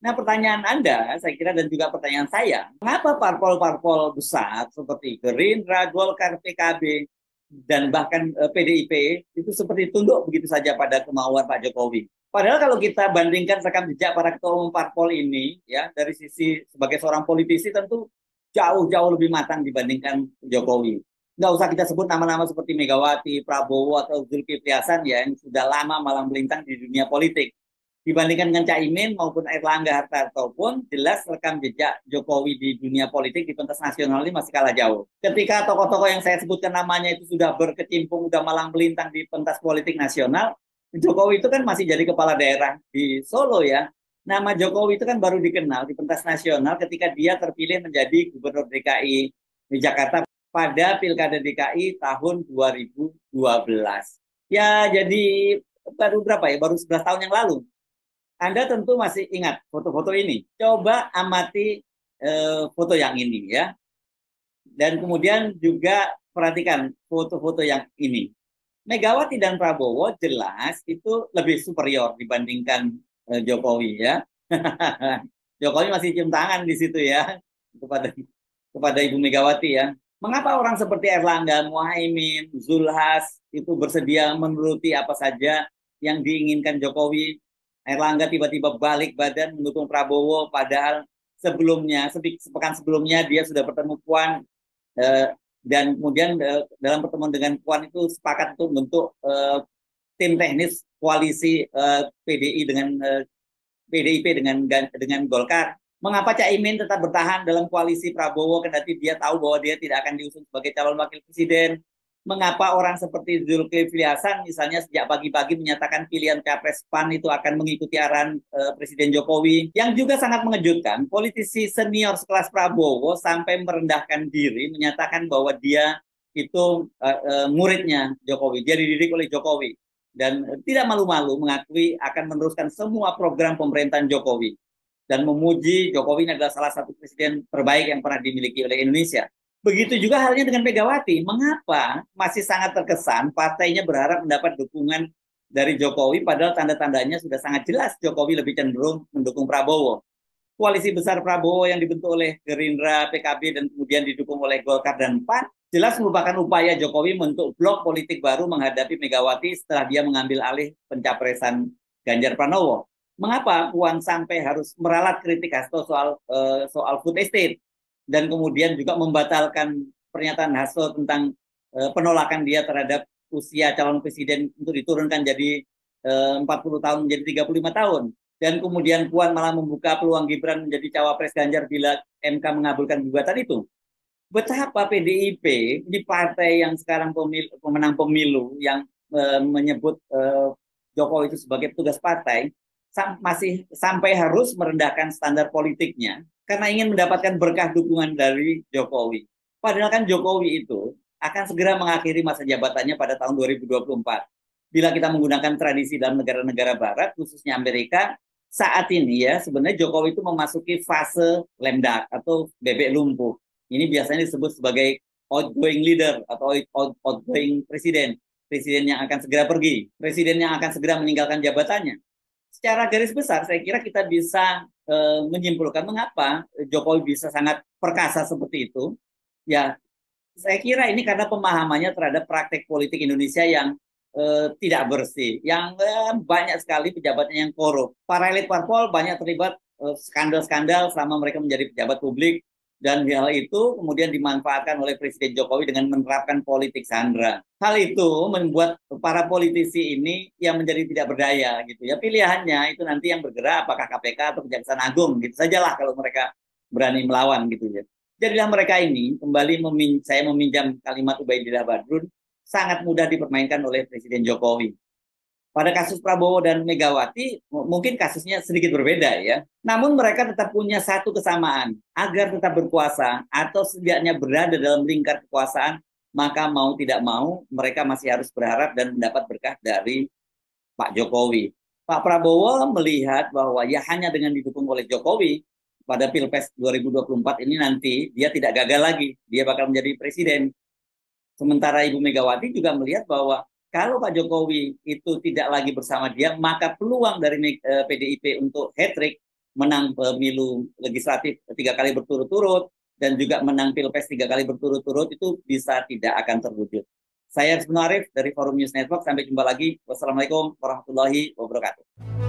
Nah, pertanyaan Anda, saya kira, dan juga pertanyaan saya, mengapa parpol-parpol besar seperti Gerindra, Golkar, PKB, dan bahkan PDIP itu seperti tunduk begitu saja pada kemauan Pak Jokowi. Padahal kalau kita bandingkan rekam jejak para ketua umum parpol ini, ya dari sisi sebagai seorang politisi tentu jauh-jauh lebih matang dibandingkan Jokowi. Nggak usah kita sebut nama-nama seperti Megawati, Prabowo, atau Zulkifli Hasan ya, yang sudah lama malang melintang di dunia politik. Dibandingkan dengan Caimin maupun Erlangga Hartarto pun jelas rekam jejak Jokowi di dunia politik di pentas nasional ini masih kalah jauh. Ketika tokoh-tokoh yang saya sebutkan namanya itu sudah berkecimpung, sudah malang melintang di pentas politik nasional, Jokowi itu kan masih jadi kepala daerah di Solo ya. Nama Jokowi itu kan baru dikenal di pentas nasional ketika dia terpilih menjadi gubernur DKI di Jakarta pada Pilkada DKI tahun 2012. Ya jadi baru berapa ya? Baru 11 tahun yang lalu. Anda tentu masih ingat foto-foto ini. Coba amati foto yang ini ya. Dan kemudian juga perhatikan foto-foto yang ini. Megawati dan Prabowo jelas itu lebih superior dibandingkan Jokowi ya. Jokowi masih cium tangan di situ ya kepada kepada Ibu Megawati ya. Mengapa orang seperti Erlangga, Muhaimin, Zulhas itu bersedia menuruti apa saja yang diinginkan Jokowi? Erlangga tiba-tiba balik badan mendukung Prabowo, padahal sebelumnya, sepekan sebelumnya dia sudah bertemu Puan, dan kemudian dalam pertemuan dengan Puan itu sepakat untuk membentuk tim teknis koalisi PDI dengan PDIP dengan Golkar. Mengapa Caimin tetap bertahan dalam koalisi Prabowo kendati dia tahu bahwa dia tidak akan diusung sebagai calon wakil presiden? Mengapa orang seperti Zulkifli Hasan misalnya sejak pagi-pagi menyatakan pilihan Capres PAN itu akan mengikuti arahan Presiden Jokowi? Yang juga sangat mengejutkan, politisi senior sekelas Prabowo sampai merendahkan diri menyatakan bahwa dia itu muridnya Jokowi, dia dididik oleh Jokowi dan tidak malu-malu mengakui akan meneruskan semua program pemerintahan Jokowi dan memuji Jokowi adalah salah satu presiden terbaik yang pernah dimiliki oleh Indonesia. Begitu juga halnya dengan Megawati. Mengapa masih sangat terkesan partainya berharap mendapat dukungan dari Jokowi padahal tanda-tandanya sudah sangat jelas Jokowi lebih cenderung mendukung Prabowo. Koalisi besar Prabowo yang dibentuk oleh Gerindra, PKB, dan kemudian didukung oleh Golkar dan PAN, jelas merupakan upaya Jokowi untuk blok politik baru menghadapi Megawati setelah dia mengambil alih pencapresan Ganjar Pranowo. Mengapa Puan sampai harus meralat kritik Hasto soal food estate dan kemudian juga membatalkan pernyataan Hasto tentang penolakan dia terhadap usia calon presiden untuk diturunkan jadi 40 tahun menjadi 35 tahun. Dan kemudian Puan malah membuka peluang Gibran menjadi cawapres Ganjar bila MK mengabulkan gugatan itu. Betapa PDIP di partai yang sekarang pemenang pemilu yang menyebut Jokowi itu sebagai petugas partai masih sampai harus merendahkan standar politiknya karena ingin mendapatkan berkah dukungan dari Jokowi. Padahal kan Jokowi itu akan segera mengakhiri masa jabatannya pada tahun 2024. Bila kita menggunakan tradisi dalam negara-negara barat, khususnya Amerika, saat ini ya sebenarnya Jokowi itu memasuki fase lame duck atau bebek lumpuh. Ini biasanya disebut sebagai outgoing leader atau outgoing presiden. Presiden yang akan segera pergi, presiden yang akan segera meninggalkan jabatannya. Secara garis besar saya kira kita bisa menyimpulkan mengapa Jokowi bisa sangat perkasa seperti itu. Ya, saya kira ini karena pemahamannya terhadap praktek politik Indonesia yang tidak bersih, yang banyak sekali pejabatnya yang korup. Para elit parpol banyak terlibat skandal-skandal selama mereka menjadi pejabat publik, dan hal itu kemudian dimanfaatkan oleh Presiden Jokowi dengan menerapkan politik sandera. Hal itu membuat para politisi ini yang menjadi tidak berdaya gitu ya. Pilihannya itu nanti yang bergerak apakah KPK atau Kejaksaan Agung gitu sajalah kalau mereka berani melawan gitu ya. Jadilah mereka ini kembali saya meminjam kalimat Ubaidillah Badrun, sangat mudah dipermainkan oleh Presiden Jokowi. Pada kasus Prabowo dan Megawati, mungkin kasusnya sedikit berbeda ya. Namun mereka tetap punya satu kesamaan, agar tetap berkuasa atau setidaknya berada dalam lingkar kekuasaan, maka mau tidak mau mereka masih harus berharap dan mendapat berkah dari Pak Jokowi. Pak Prabowo melihat bahwa ya hanya dengan didukung oleh Jokowi pada Pilpres 2024 ini nanti dia tidak gagal lagi, dia bakal menjadi presiden. Sementara Ibu Megawati juga melihat bahwa kalau Pak Jokowi itu tidak lagi bersama dia, maka peluang dari PDIP untuk hat-trick menang pemilu legislatif 3 kali berturut-turut, dan juga menang pilpres 3 kali berturut-turut, itu bisa tidak akan terwujud. Saya Rizky Arif dari Forum News Network. Sampai jumpa lagi. Wassalamualaikum warahmatullahi wabarakatuh.